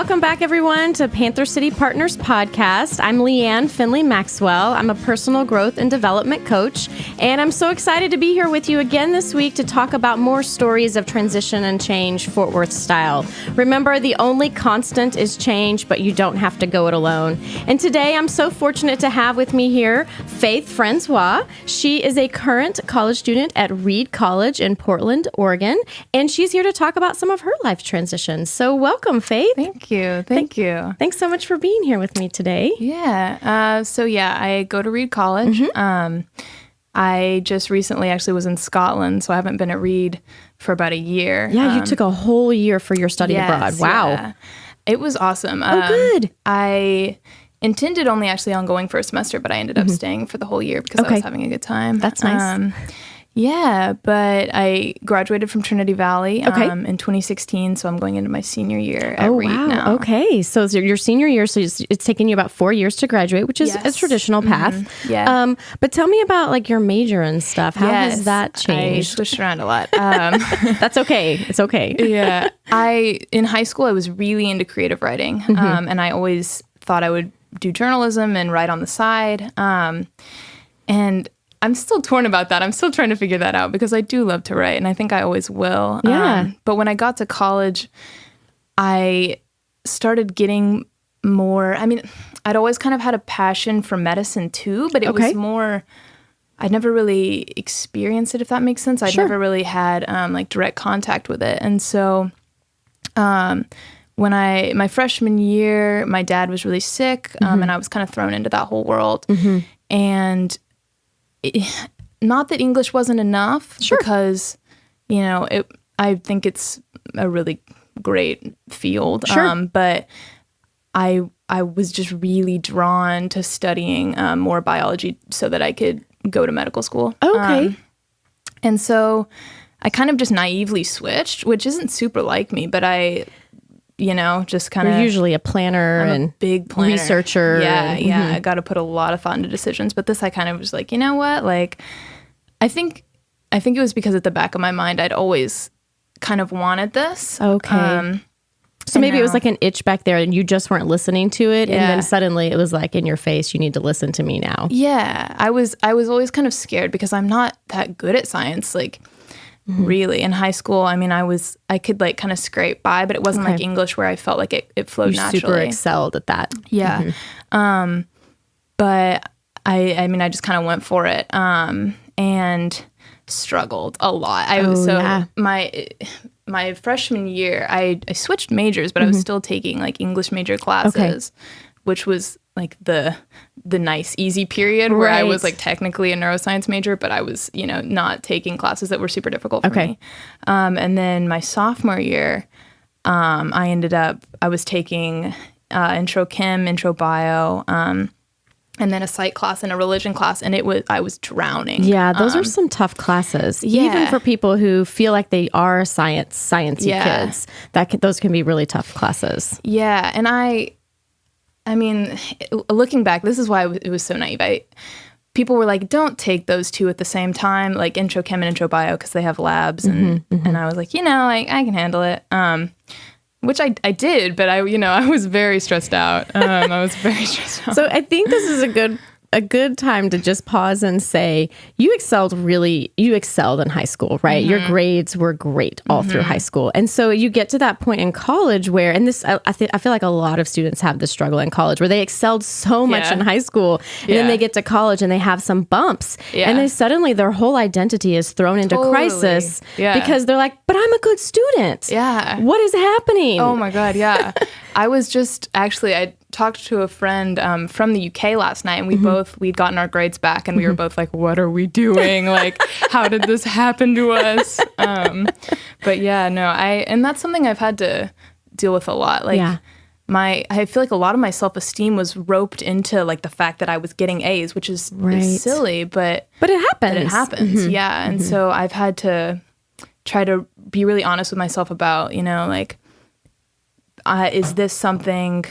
Welcome back, everyone, to Panther City Partners Podcast. I'm Leann Findley Maxwell. I'm a personal growth and development coach, and I'm so excited to be here with you again this week to talk about more stories of transition and change Fort Worth style. Remember, the only constant is change, but you don't have to go it alone. And today, I'm so fortunate to have with me here Faith Franzwa. She is a current college student at Reed College in Portland, Oregon, and she's here to talk about some of her life transitions. So welcome, Faith. Thank you. Thank you. Thanks so much for being here with me today. Yeah. I go to Reed College. I just recently actually was in Scotland, so I haven't been at Reed for about a year. Yeah, you took a whole year for your study abroad. Wow. Yeah. It was awesome. Good. I intended only actually on going for a semester, but I ended up staying for the whole year because I was having a good time. That's nice. But I graduated from Trinity Valley in 2016, so I'm going into my senior year at Reed now. Okay, so it's your senior year, so it's taken you about 4 years to graduate, which is a traditional path. Yeah. But tell me about like your major and stuff. How has that changed? I switched around a lot. That's okay. It's okay. Yeah. In high school, I was really into creative writing, and I always thought I would do journalism and write on the side. And I'm still torn about that. I'm still trying to figure that out because I do love to write, and I think I always will. Yeah. But when I got to college, I started getting more. I mean, I'd always kind of had a passion for medicine too, but it was more. I'd never really experienced it, if that makes sense. I'd never really had like direct contact with it, and so when my freshman year, my dad was really sick, and I was kind of thrown into that whole world, and. Not that English wasn't enough, because, I think it's a really great field. But I was just really drawn to studying more biology so that I could go to medical school. Okay. And so I kind of just naively switched, which isn't super like me, but I... just kind of... You're usually a planner a big planner. Researcher. Yeah. I got to put a lot of thought into decisions. But this, I kind of was like, you know what? Like, I think it was because at the back of my mind, I'd always kind of wanted this. Okay. So maybe it was like an itch back there and you just weren't listening to it. And then suddenly it was like in your face, you need to listen to me now. Yeah. I was always kind of scared because I'm not that good at science. Like, really, in high school, I mean, I could like kind of scrape by, but it wasn't like English where I felt like it flowed naturally. Super excelled at that. Yeah. But I mean, I just kind of went for it and struggled a lot. My freshman year, I switched majors, but I was still taking like English major classes, which was like the nice, easy period where I was like technically a neuroscience major, but I was, not taking classes that were super difficult for me. And then my sophomore year, I was taking intro chem, intro bio, and then a psych class and a religion class, and I was drowning. Yeah, those are some tough classes. Even for people who feel like they are sciencey kids, those can be really tough classes. Yeah, and I mean, looking back, this is why it was so naive. People were like, don't take those two at the same time, like intro chem and intro bio, because they have labs. And I was like, I can handle it. Which I did, but I was very stressed out. So I think this is a good time to just pause and say, you excelled in high school, right? Your grades were great all through high school. And so you get to that point in college where, and this, I feel like a lot of students have this struggle in college where they excelled so much in high school and then they get to college and they have some bumps and then suddenly their whole identity is thrown into crisis because they're like, but I'm a good student. Yeah. What is happening? Oh my God. Yeah. I talked to a friend from the UK last night, and we'd gotten our grades back, and we were both like, what are we doing? Like, how did this happen to us? But yeah, no, and that's something I've had to deal with a lot. Like, I feel like a lot of my self-esteem was roped into like the fact that I was getting A's, which is silly, but it happens. Yeah. And so I've had to try to be really honest with myself about, is this something,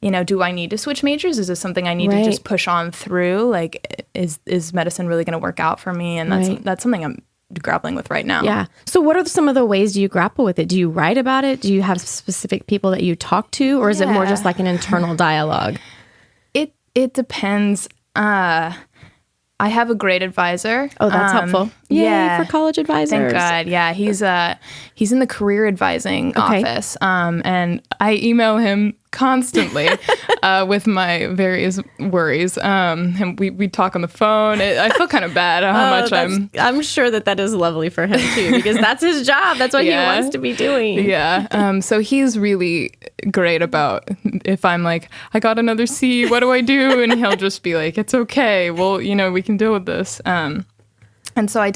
do I need to switch majors? Is this something I need to just push on through? Like, is medicine really going to work out for me? And that's something I'm grappling with right now. Yeah. So what are some of the ways you grapple with it? Do you write about it? Do you have specific people that you talk to, or is it more just like an internal dialogue? It depends. I have a great advisor. Oh, that's helpful. Yay for college advisors. Thank God. Yeah, he's in the career advising office, and I email him constantly with my various worries. And we talk on the phone. I feel kind of bad how much I'm sure that is lovely for him too, because that's his job. That's what he wants to be doing. Yeah. So he's really great about if I'm like, I got another C, what do I do? And he'll just be like, it's okay. Well, we can deal with this. And so I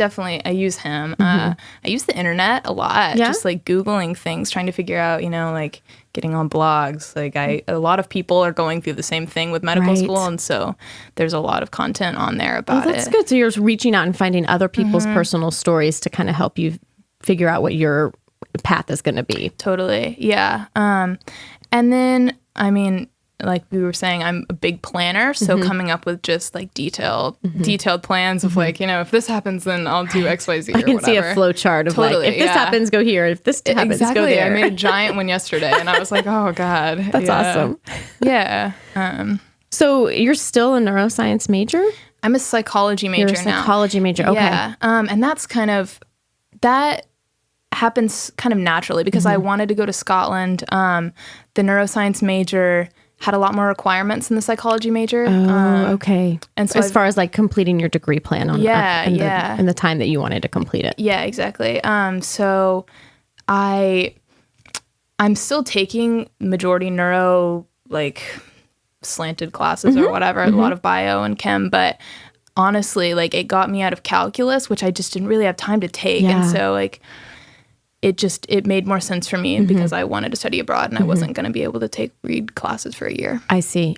use him. I use the internet a lot, just like Googling things, trying to figure out, like getting on blogs. Like a lot of people are going through the same thing with medical school. And so there's a lot of content on there about it. That's good. So you're reaching out and finding other people's personal stories to kind of help you figure out what your path is going to be. Totally. Yeah. And then, like we were saying, I'm a big planner. So coming up with just like detailed plans of like, if this happens, then I'll do X, Y, Z or whatever. I can see a flow chart of like, if this happens, go here. If this happens, go there. I made a giant one yesterday and I was like, oh God. That's awesome. Yeah. So you're still a neuroscience major? I'm a psychology major now. You're a psychology major. Okay. Yeah. And that's that happens kind of naturally because I wanted to go to Scotland. The neuroscience major had a lot more requirements than the psychology major. Okay. And so as far as like completing your degree plan on in the time that you wanted to complete it. Yeah, exactly. So I'm still taking majority neuro, like slanted classes or whatever, a lot of bio and chem, but honestly, like it got me out of calculus, which I just didn't really have time to take. Yeah. And so like it made more sense for me because I wanted to study abroad and I wasn't going to be able to read classes for a year. I see.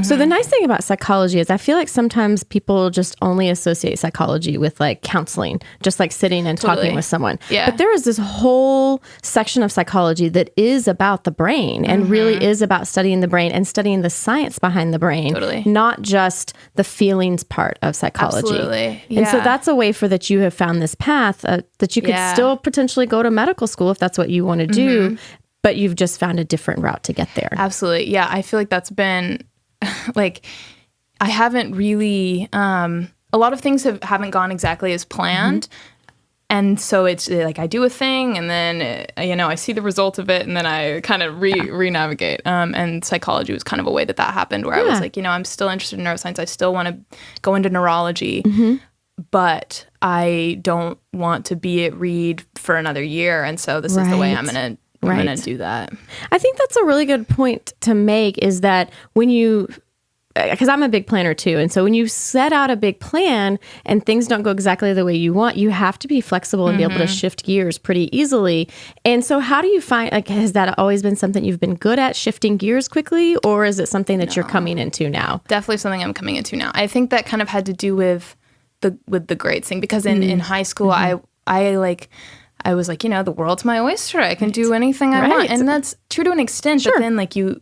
So the nice thing about psychology is I feel like sometimes people just only associate psychology with like counseling, just like sitting and talking with someone. Yeah. But there is this whole section of psychology that is about the brain and really is about studying the brain and studying the science behind the brain, not just the feelings part of psychology. Absolutely. Yeah. And so that's a way that you have found this path that you could still potentially go to medical school if that's what you want to do, but you've just found a different route to get there. Absolutely. Yeah. I feel like that's been like, I haven't really, a lot of things haven't gone exactly as planned. And so it's like I do a thing and then, I see the result of it and then I kind of re-navigate. And psychology was kind of a way that happened where I was like, I'm still interested in neuroscience. I still want to go into neurology. But I don't want to be at Reed for another year. And so this is the way I'm going to do that. I think that's a really good point to make is that when because I'm a big planner too. And so when you set out a big plan and things don't go exactly the way you want, you have to be flexible and be able to shift gears pretty easily. And so how do you find, like, has that always been something you've been good at, shifting gears quickly? Or is it something that you're coming into now? Definitely something I'm coming into now. I think that kind of had to do with the grades thing because in high school I was like, the world's my oyster. I can do anything I want. And that's true to an extent, but then like you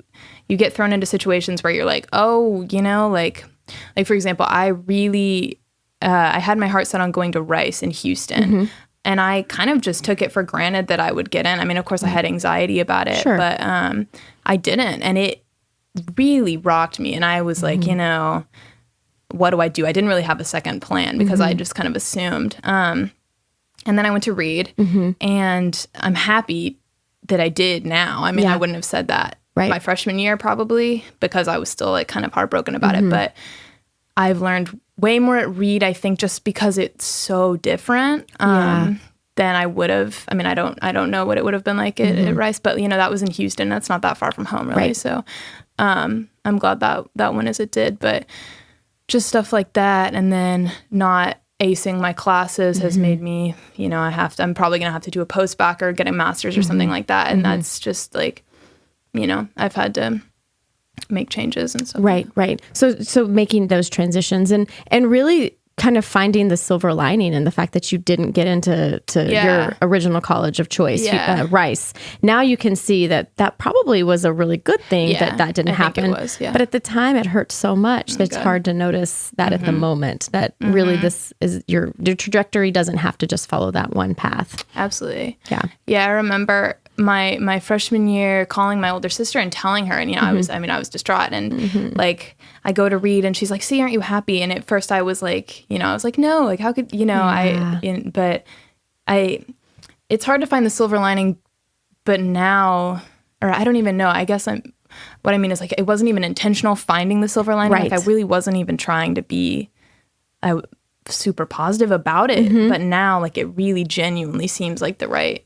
get thrown into situations where you're like, oh, like for example, I really I had my heart set on going to Rice in Houston. And I kind of just took it for granted that I would get in. I mean, of course I had anxiety about it, but I didn't. And it really rocked me. And I was like, what do I do? I didn't really have a second plan because I just kind of assumed. And then I went to Reed and I'm happy that I did now. I mean, I wouldn't have said that my freshman year probably because I was still like kind of heartbroken about it. But I've learned way more at Reed, I think, just because it's so different than I would have. I mean, I don't know what it would have been like at Rice, but that was in Houston. That's not that far from home really. So I'm glad that went as it did. But just stuff like that, and then not acing my classes has made me, I'm probably going to have to do a post-bac or get a master's or something like that. And that's just like, I've had to make changes and stuff. Right. So making those transitions and really kind of finding the silver lining in the fact that you didn't get into your original college of choice, Rice. Now you can see that probably was a really good thing that didn't happen. It was, But at the time it hurt so much that it's hard to notice that at the moment, that really this is your trajectory doesn't have to just follow that one path. Absolutely. Yeah. Yeah, I remember my freshman year calling my older sister and telling her, and I was distraught, and like I go to read and she's like, "See, aren't you happy?" And at first I was like, I was like, "No, like how could, it's hard to find the silver lining, but now, or I don't even know, I guess what I mean is like, it wasn't even intentional finding the silver lining. Right. Like I really wasn't even trying to be super positive about it, but now like it really genuinely seems like the right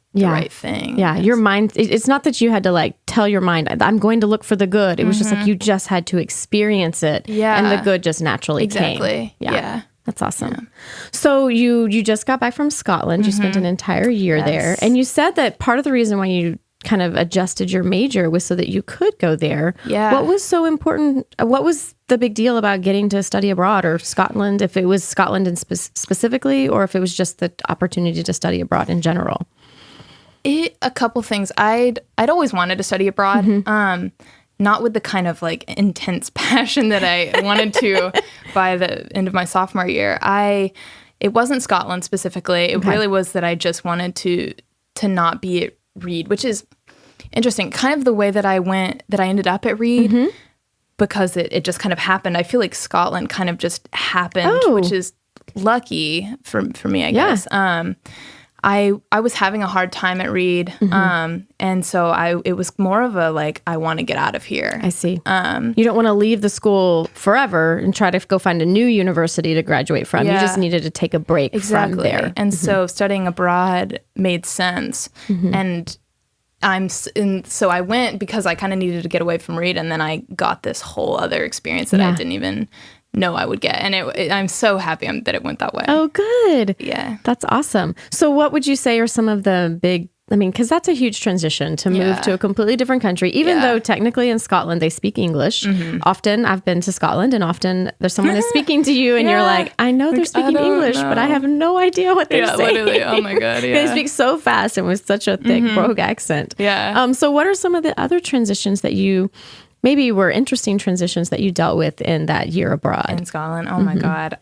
thing. Yeah, your mind, it's not that you had to like tell your mind, I'm going to look for the good. It was just like you just had to experience it, and the good just naturally came. Yeah. That's awesome. Yeah. So you just got back from Scotland. You spent an entire year there, and you said that part of the reason why you kind of adjusted your major was so that you could go there. Yeah. What was so important? What was the big deal about getting to study abroad, or Scotland, if it was Scotland and specifically, or if it was just the opportunity to study abroad in general? A couple things. I'd always wanted to study abroad, not with the kind of like intense passion that I wanted to by the end of my sophomore year. It wasn't Scotland specifically. It really was that I just wanted to not be at Reed, which is interesting. Kind of the way that I ended up at Reed, because it just kind of happened. I feel like Scotland kind of just happened, which is lucky for me, I guess. I was having a hard time at Reed, and so it was more of a like, I want to get out of here. I see. You don't want to leave the school forever and try to go find a new university to graduate from. You just needed to take a break from there. And so studying abroad made sense, and so I went because I kind of needed to get away from Reed, and then I got this whole other experience that I didn't even know I would get. And I'm so happy that it went that way. Oh, good. Yeah. That's awesome. So what would you say are some of the big, because that's a huge transition to move to a completely different country, even though technically in Scotland they speak English. Often I've been to Scotland, and often there's someone is speaking to you and you're like, I know they're speaking English, but I have no idea what they're saying. Literally. Oh my God. Yeah. They speak so fast and with such a thick brogue accent. Yeah. So what are some of the other transitions that maybe were interesting transitions that you dealt with in that year abroad? In Scotland? Oh my God.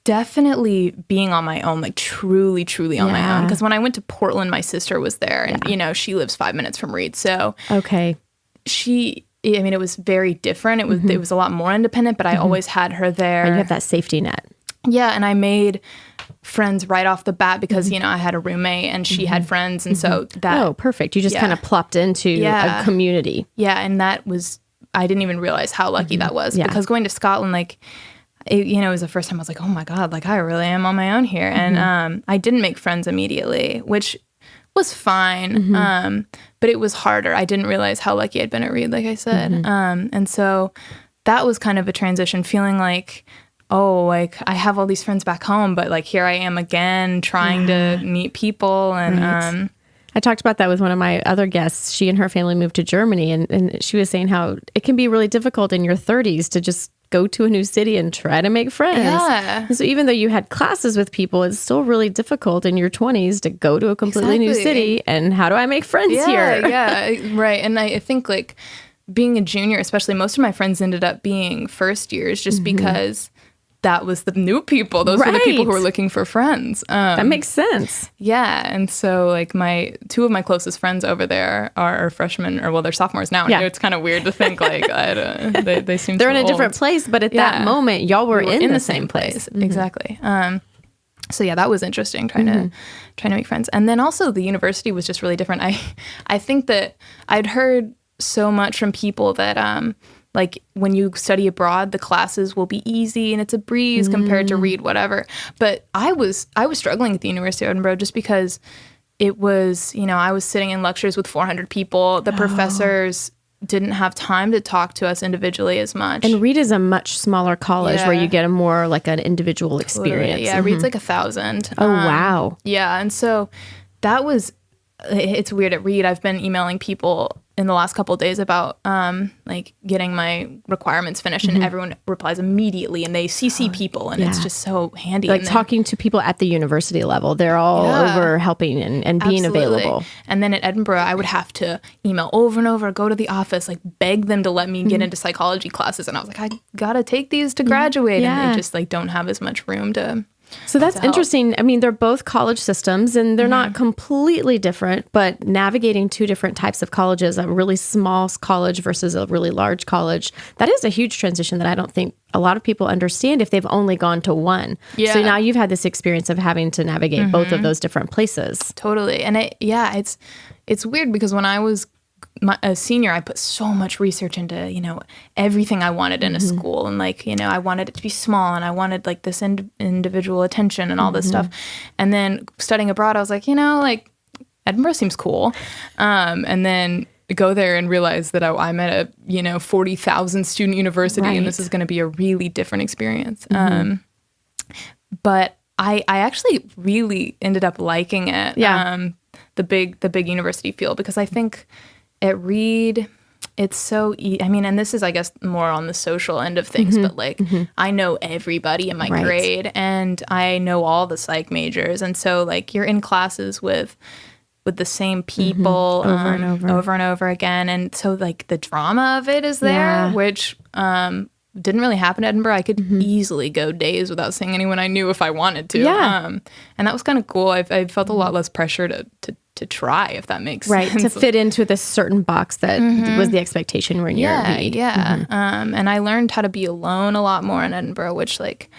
Definitely being on my own, like truly on my own. Because when I went to Portland, my sister was there, and she lives 5 minutes from Reed. So it was very different. It was a lot more independent, but I always had her there. And you have that safety net. Yeah, and I made friends right off the bat because, I had a roommate and she had friends. And so that... Oh, perfect. You just kind of plopped into a community. Yeah, and that was... I didn't even realize how lucky that was. Because going to Scotland, like... It was the first time I was like, oh my God, like I really am on my own here. And I didn't make friends immediately, which was fine. But it was harder. I didn't realize how lucky I'd been at Reed, like I said. And so that was kind of a transition, feeling like, oh, like I have all these friends back home, but like here I am again trying to meet people. And I talked about that with one of my other guests. She and her family moved to Germany, and she was saying how it can be really difficult in your 30s to just go to a new city and try to make friends. Yeah. And so even though you had classes with people, it's still really difficult in your 20s to go to a completely new city. And how do I make friends here? Yeah, right. And I think like being a junior, especially, most of my friends ended up being first years just because that was the new people. Those were the people who were looking for friends. That makes sense. Yeah. And so like two of my closest friends over there are freshmen, or well, they're sophomores now. And it's kind of weird to think like, they seem they're so in a different old. place, but at that moment, y'all were in the same place. Exactly. So yeah, that was interesting, trying to make friends. And then also the university was just really different. I think that I'd heard so much from people that, like when you study abroad, the classes will be easy and it's a breeze compared to Reed, whatever. But I was struggling at the University of Edinburgh just because it was, I was sitting in lectures with 400 people. The professors didn't have time to talk to us individually as much. And Reed is a much smaller college where you get a more like an individual experience. Yeah, Reed's like 1,000. Oh, wow. Yeah, and so that was it's weird at Reed. I've been emailing people in the last couple of days about like getting my requirements finished, and everyone replies immediately, and they CC people, and it's just so handy. Like talking to people at the university level, they're all over helping and being available. And then at Edinburgh, I would have to email over and over, go to the office, like beg them to let me get into psychology classes, and I was like, I gotta take these to graduate, and they just like don't have as much room to. So that's interesting. I mean, they're both college systems and they're not completely different, but navigating two different types of colleges, a really small college versus a really large college, that is a huge transition that I don't think a lot of people understand if they've only gone to one. Yeah. So now you've had this experience of having to navigate both of those different places. Totally. And it's weird because when I was a senior, I put so much research into, you know, everything I wanted in a school. And like, you know, I wanted it to be small and I wanted like this individual attention and all this stuff. And then studying abroad, I was like, you know, like Edinburgh seems cool. And then go there and realize that I'm at a, you know, 40,000 student university and this is going to be a really different experience. But I actually really ended up liking it. The big university feel, because I think at Reed, it's so I mean, and this is, I guess, more on the social end of things, but like I know everybody in my grade and I know all the psych majors. And so like you're in classes with the same people over and over again. And so like the drama of it is there, which didn't really happen at Edinburgh. I could easily go days without seeing anyone I knew if I wanted to. And that was kind of cool. I felt a lot less pressure to try, if that makes sense. To fit into this certain box that was the expectation when you're at Reed. And I learned how to be alone a lot more in Edinburgh, which like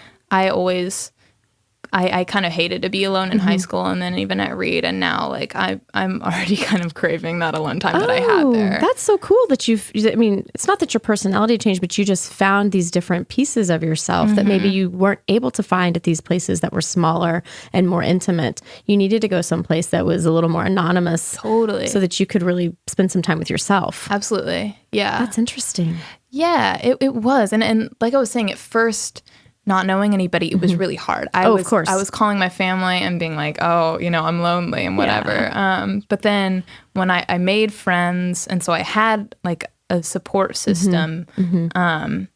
I kind of hated to be alone in high school, and then even at Reed, and now like I'm already kind of craving that alone time that I had there. That's so cool that I mean, it's not that your personality changed, but you just found these different pieces of yourself that maybe you weren't able to find at these places that were smaller and more intimate. You needed to go someplace that was a little more anonymous. Totally. So that you could really spend some time with yourself. Absolutely. Yeah. That's interesting. Yeah, it was. And like I was saying, at first, not knowing anybody, it was really hard. Of course. I was calling my family and being like, oh, you know, I'm lonely and whatever. But then when I made friends, and so I had like a support system, and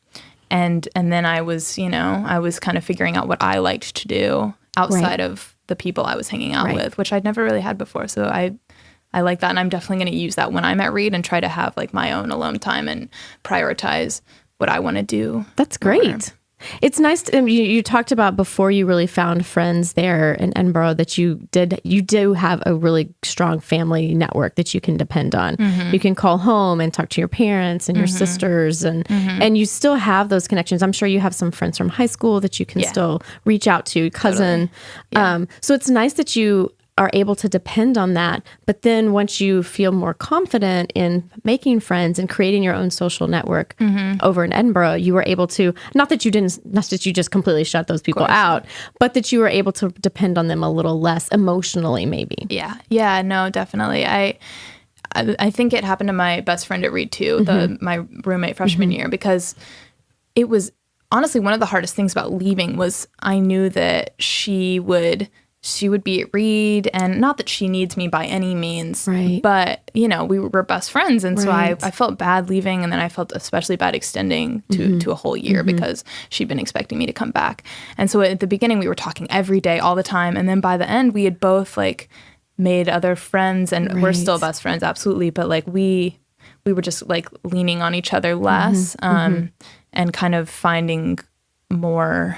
then I was, you know, I was kind of figuring out what I liked to do outside of the people I was hanging out with, which I'd never really had before. So I like that, and I'm definitely going to use that when I'm at Reed and try to have like my own alone time and prioritize what I want to do. That's great. It's nice. You talked about before you really found friends there in Edinburgh that you do have a really strong family network that you can depend on. You can call home and talk to your parents and your sisters, and you still have those connections. I'm sure you have some friends from high school that you can still reach out to, cousin. Totally. So it's nice that you are able to depend on that. But then once you feel more confident in making friends and creating your own social network over in Edinburgh, you were able to, not that you just completely shut those people out, but that you were able to depend on them a little less emotionally, maybe. Yeah, no, definitely. I think it happened to my best friend at Reed too, my roommate freshman year, because it was honestly one of the hardest things about leaving was I knew that she would be at Reed, and not that she needs me by any means, but, you know, we were best friends. And so I felt bad leaving. And then I felt especially bad extending to a whole year because she'd been expecting me to come back. And so at the beginning, we were talking every day, all the time. And then by the end, we had both like made other friends, and we're still best friends. Absolutely. But like we were just like leaning on each other less, and kind of finding more,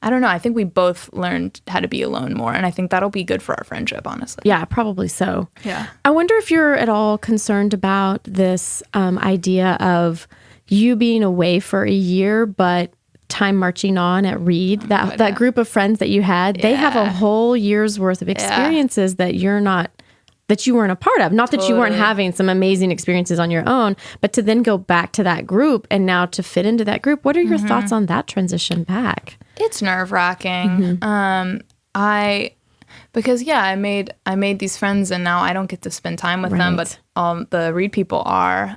I don't know. I think we both learned how to be alone more, and I think that'll be good for our friendship, honestly. Yeah, probably so. Yeah. I wonder if you're at all concerned about this idea of you being away for a year, but time marching on at Reed. That group of friends that you had, they have a whole year's worth of experiences that you weren't a part of. Not that you weren't having some amazing experiences on your own, but to then go back to that group and now to fit into that group. What are your thoughts on that transition back? It's nerve-wracking. Because I made these friends, and now I don't get to spend time with them, but the Reed people are.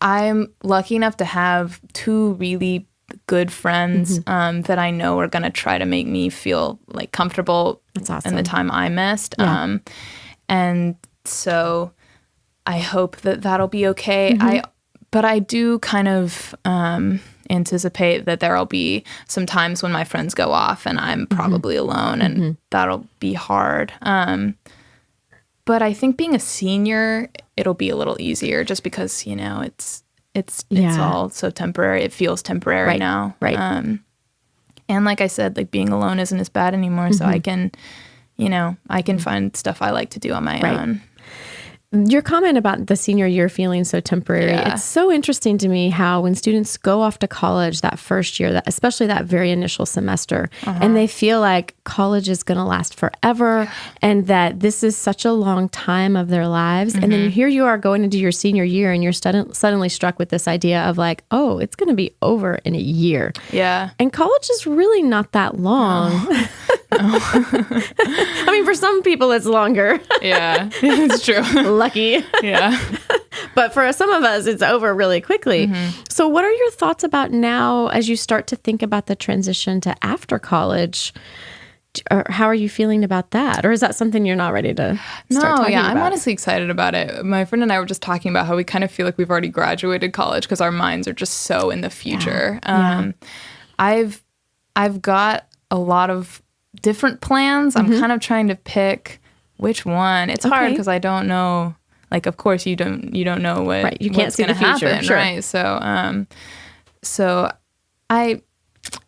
I'm lucky enough to have two really good friends that I know are going to try to make me feel like comfortable. That's awesome. In the time I missed. Yeah. And so I hope that that'll be okay. But I do kind of anticipate that there'll be some times when my friends go off and I'm probably alone, and that'll be hard. But I think being a senior, it'll be a little easier just because, you know, it's all so temporary. It feels temporary now. Right. And like I said, like being alone isn't as bad anymore. So I can, you know, I can find stuff I like to do on my own. Your comment about the senior year feeling so temporary, it's so interesting to me how when students go off to college that first year, especially that very initial semester, and they feel like college is going to last forever and that this is such a long time of their lives. And then here you are going into your senior year and you're suddenly struck with this idea of like, oh, it's going to be over in a year. Yeah. And college is really not that long. I mean, for some people, it's longer. Yeah, it's true. Lucky. Yeah. But for some of us, it's over really quickly. So what are your thoughts about now as you start to think about the transition to after college? Or how are you feeling about that? Or is that something you're not ready to start talking about? I'm honestly excited about it. My friend and I were just talking about how we kind of feel like we've already graduated college because our minds are just so in the future. I've got a lot of different plans. I'm kind of trying to pick which one. It's hard because I don't know. Like, of course, you don't know what you can't see the future, happen, sure. right? So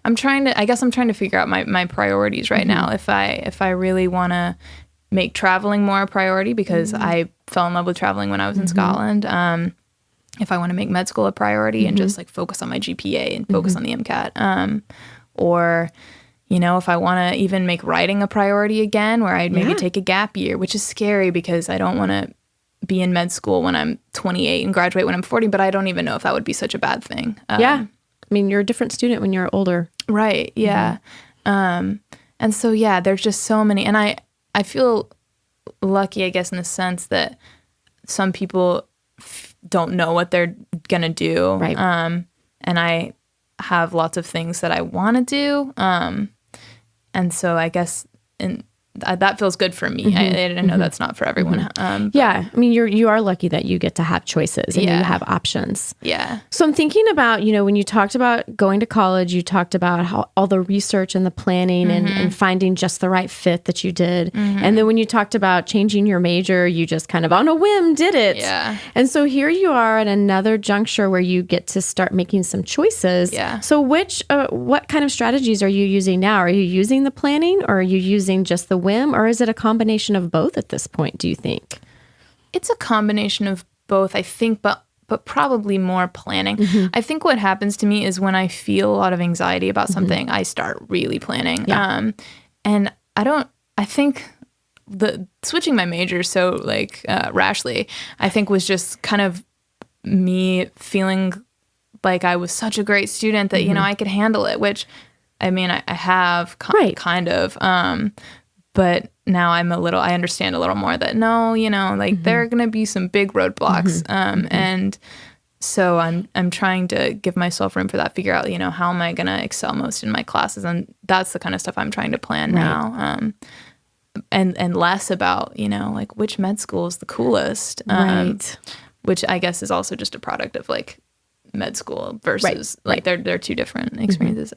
I'm trying to figure out my priorities right now. If I really want to make traveling more a priority because I fell in love with traveling when I was in Scotland. If I want to make med school a priority and just like focus on my GPA and focus on the MCAT, or you know, if I want to even make writing a priority again, where I'd maybe take a gap year, which is scary because I don't want to be in med school when I'm 28 and graduate when I'm 40, but I don't even know if that would be such a bad thing. I mean, you're a different student when you're older. Right. Yeah. And so, there's just so many. And I feel lucky, I guess, in the sense that some people don't know what they're going to do. Right. And I have lots of things that I want to do. And so I guess that feels good for me. I know that's not for everyone. I mean, you are lucky that you get to have choices and you have options. Yeah. So I'm thinking about, you know, when you talked about going to college, you talked about how all the research and the planning and finding just the right fit that you did. And then when you talked about changing your major, you just kind of on a whim did it. Yeah. And so here you are at another juncture where you get to start making some choices. Yeah. So what kind of strategies are you using now? Are you using the planning or are you using just the whim, or is it a combination of both at this point, do you think? It's a combination of both, I think, but probably more planning. I think what happens to me is when I feel a lot of anxiety about something, I start really planning. Yeah. And I think the switching my major so like rashly, I think was just kind of me feeling like I was such a great student that, you know, I could handle it, which I mean, I have kind of, but now I understand a little more that no, you know, like there are going to be some big roadblocks. And so I'm trying to give myself room for that, figure out, you know, how am I going to excel most in my classes? And that's the kind of stuff I'm trying to plan now. And less about, you know, like which med school is the coolest. Which I guess is also just a product of like med school versus like they're two different experiences.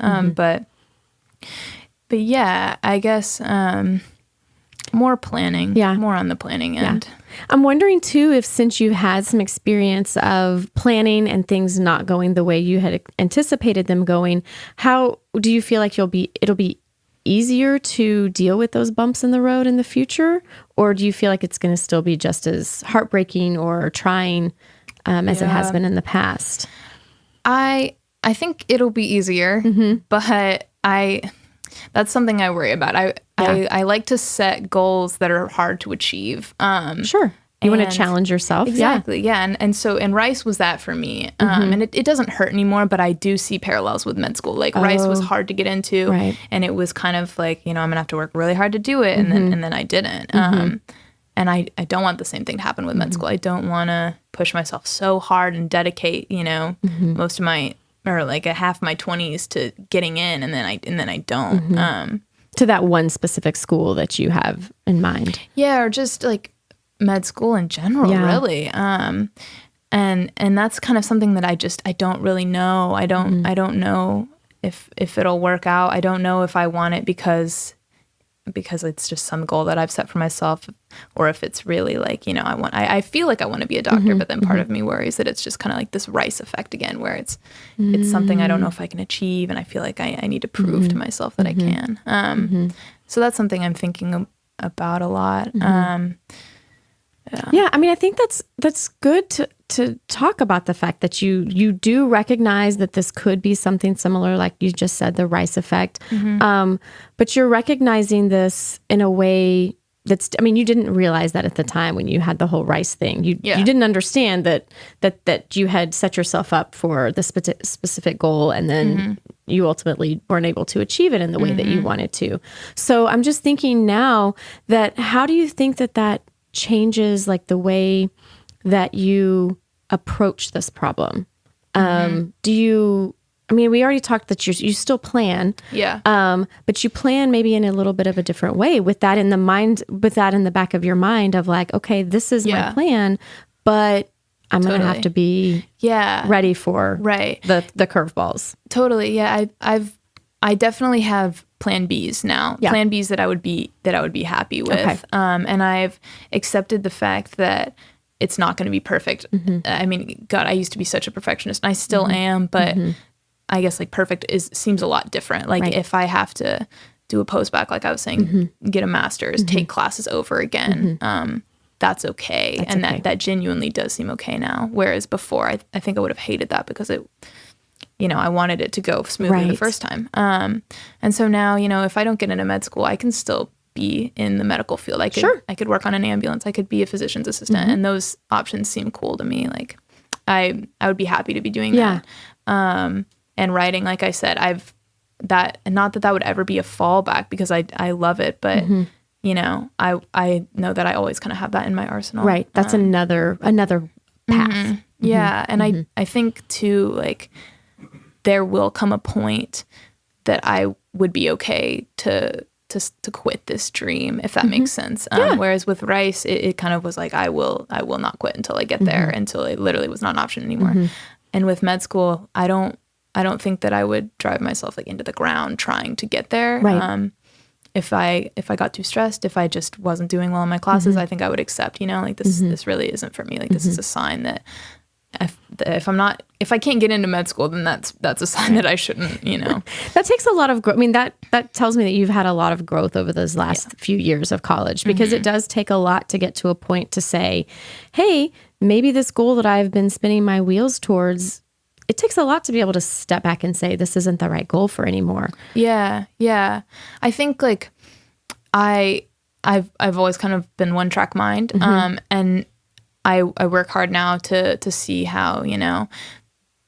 But yeah, I guess more planning, more on the planning end. I'm wondering too, if since you've had some experience of planning and things not going the way you had anticipated them going, how do you feel like it'll be easier to deal with those bumps in the road in the future? Or do you feel like it's going to still be just as heartbreaking or trying as it has been in the past? I think it'll be easier, but that's something I worry about. I like to set goals that are hard to achieve. Sure. You want to challenge yourself. Exactly. Yeah. And Rice was that for me. And it doesn't hurt anymore, but I do see parallels with med school. Like Rice was hard to get into and it was kind of like, you know, I'm going to have to work really hard to do it. And then I didn't. And I don't want the same thing to happen with med school. I don't want to push myself so hard and dedicate, you know, most of my or like a half my 20s to getting in, and then I don't. To that one specific school that you have in mind. Yeah, or just like med school in general, really. And that's kind of something that I don't really know. I don't know if it'll work out. I don't know if I want it because it's just some goal that I've set for myself, or if it's really like, I feel like I want to be a doctor, but then part of me worries that it's just kind of like this rice effect again, where it's something I don't know if I can achieve, and I feel like I need to prove to myself that I can. So that's something I'm thinking about a lot. Yeah, I mean, I think that's good to talk about the fact that you do recognize that this could be something similar, like you just said, the rice effect. But you're recognizing this in a way that's, I mean, you didn't realize that at the time when you had the whole rice thing. You didn't understand that you had set yourself up for this specific goal, and then you ultimately weren't able to achieve it in the way that you wanted to. So I'm just thinking now that, how do you think that changes like the way that you approach this problem? Do you, I mean, we already talked that you still plan, but you plan maybe in a little bit of a different way, with that in the mind, with that in the back of your mind of like, okay, this is my plan, but I'm going to have to be ready for the curveballs. Totally. Yeah. I definitely have plan Bs now, plan Bs that I would be happy with. Okay. And I've accepted the fact that it's not going to be perfect. I mean, God, I used to be such a perfectionist, and I still am, but I guess like perfect seems a lot different. Like if I have to do a postbac, like I was saying, get a master's, take classes over again, that's okay. That genuinely does seem okay now. Whereas before, I think I would have hated that, because it, I wanted it to go smoothly the first time. And so now, if I don't get into med school, I can still be in the medical field. I could work on an ambulance. I could be a physician's assistant. And those options seem cool to me. Like I would be happy to be doing that. And writing, like I said, not that would ever be a fallback, because I love it, but I know that I always kind of have that in my arsenal. Right. That's another path. Yeah. And I think too, like, there will come a point that I would be okay to quit this dream, if that makes sense. Whereas with rice, it kind of was like, I will not quit until I get there, until it literally was not an option anymore. And with med school, I don't think that I would drive myself like into the ground trying to get there. Right. If I got too stressed, if I just wasn't doing well in my classes, I think I would accept, like this really isn't for me. Like this is a sign that if I can't get into med school, then that's a sign that I shouldn't, That takes a lot of growth. I mean, that tells me that you've had a lot of growth over those last few years of college, because it does take a lot to get to a point to say, hey, maybe this goal that I've been spinning my wheels towards, it takes a lot to be able to step back and say, this isn't the right goal for anymore. Yeah. Yeah. I think like I've always kind of been one track mind. And I work hard now to see how,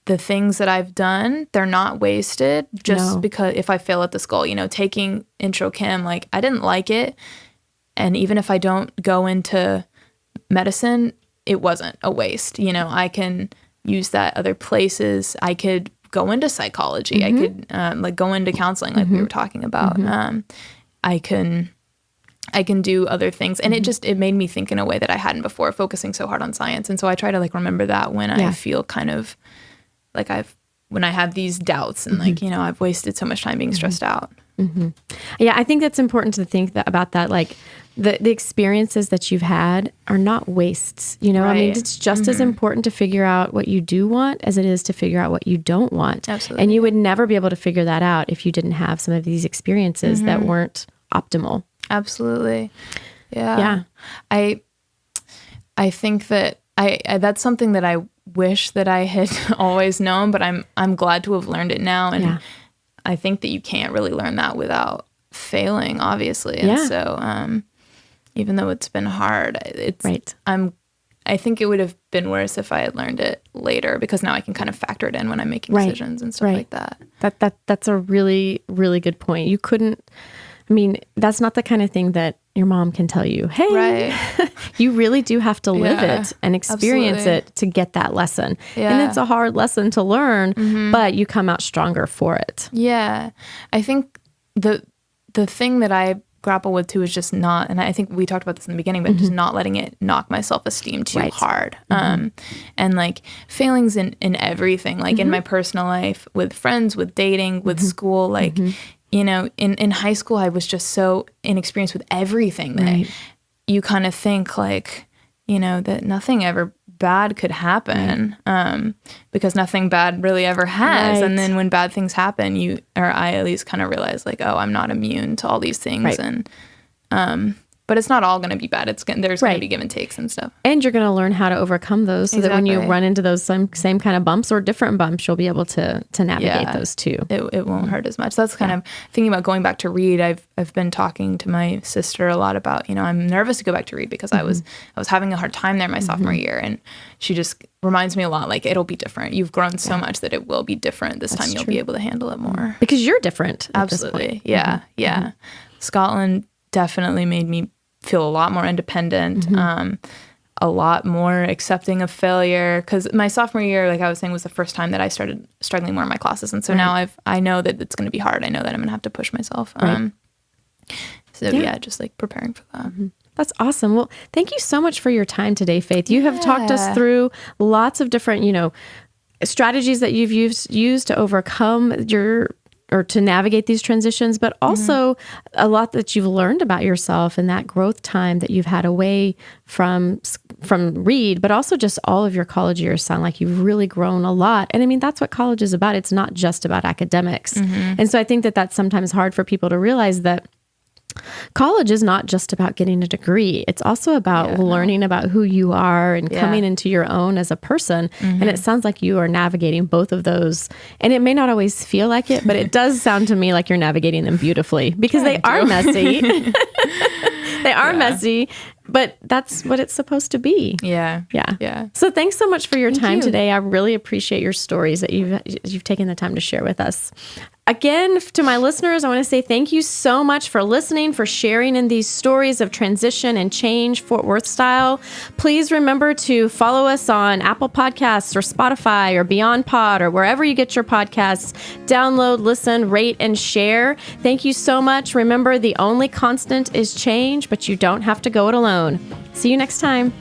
the things that I've done, they're not wasted just because if I fail at this goal, taking intro chem, like I didn't like it. And even if I don't go into medicine, it wasn't a waste. I can use that other places. I could go into psychology. I could like go into counseling, like we were talking about. I can do other things. And it made me think in a way that I hadn't before, focusing so hard on science. And so I try to like remember that when I feel kind of like when I have these doubts and like, I've wasted so much time being stressed out. Yeah, I think that's important to think about that. Like the experiences that you've had are not wastes. I mean, it's just as important to figure out what you do want as it is to figure out what you don't want. Absolutely. And you would never be able to figure that out if you didn't have some of these experiences that weren't optimal. Absolutely. Yeah. I think that that's something that I wish that I had always known, but I'm glad to have learned it now. And I think that you can't really learn that without failing, obviously. And so even though it's been hard, I think it would have been worse if I had learned it later, because now I can kind of factor it in when I'm making decisions and stuff like that. That's a really, really good point. You couldn't, I mean, that's not the kind of thing that your mom can tell you, hey, Right. you really do have to live Yeah, it and experience absolutely. it to get that lesson. Yeah. And it's a hard lesson to learn, but you come out stronger for it. Yeah. I think the thing that I grapple with too is just not, and I think we talked about this in the beginning, but just not letting it knock my self-esteem too Right. hard. And like failings in everything, like in my personal life, with friends, with dating, with school, like, you know, in high school, I was just so inexperienced with everything that Right. you kind of think like, you know, that nothing ever bad could happen, because nothing bad really ever has. Right. And then when bad things happen, I at least kind of realize like, oh, I'm not immune to all these things. Right. And, but it's not all going to be bad. There's going Right. to be give and takes and stuff. And you're going to learn how to overcome those so that when you Exactly. run into those same kind of bumps or different bumps, you'll be able to navigate Yeah. those too. It won't hurt as much. That's kind of thinking about going back to read. I've been talking to my sister a lot about, you know, I'm nervous to go back to read because I was having a hard time there my sophomore year, and she just reminds me a lot like it'll be different. You've grown so much that it will be different this time. You'll be able to handle it more. Because you're different. At this Absolutely. point. Yeah. Yeah. Scotland definitely made me feel a lot more independent, a lot more accepting of failure. Because my sophomore year, like I was saying, was the first time that I started struggling more in my classes. And so now I know that it's going to be hard. I know that I'm going to have to push myself. So just like preparing for that. That's awesome. Well, thank you so much for your time today, Faith. You have talked us through lots of different, you know, strategies that you've used to overcome or to navigate these transitions, but also a lot that you've learned about yourself and that growth time that you've had away from Reed, but also just all of your college years sound like you've really grown a lot. And I mean, that's what college is about. It's not just about academics. And so I think that that's sometimes hard for people to realize that college is not just about getting a degree. It's also about learning about who you are and coming into your own as a person. And it sounds like you are navigating both of those. And it may not always feel like it, but it does sound to me like you're navigating them beautifully because they are messy. They are messy, but that's what it's supposed to be. Yeah. Yeah. So thanks so much for your time you. today. I really appreciate your stories that you've taken the time to share with us. Again, to my listeners, I want to say thank you so much for listening, for sharing in these stories of transition and change, Fort Worth style. Please remember to follow us on Apple Podcasts or Spotify or Beyond Pod or wherever you get your podcasts. Download, listen, rate, and share. Thank you so much. Remember, the only constant is change, but you don't have to go it alone. See you next time.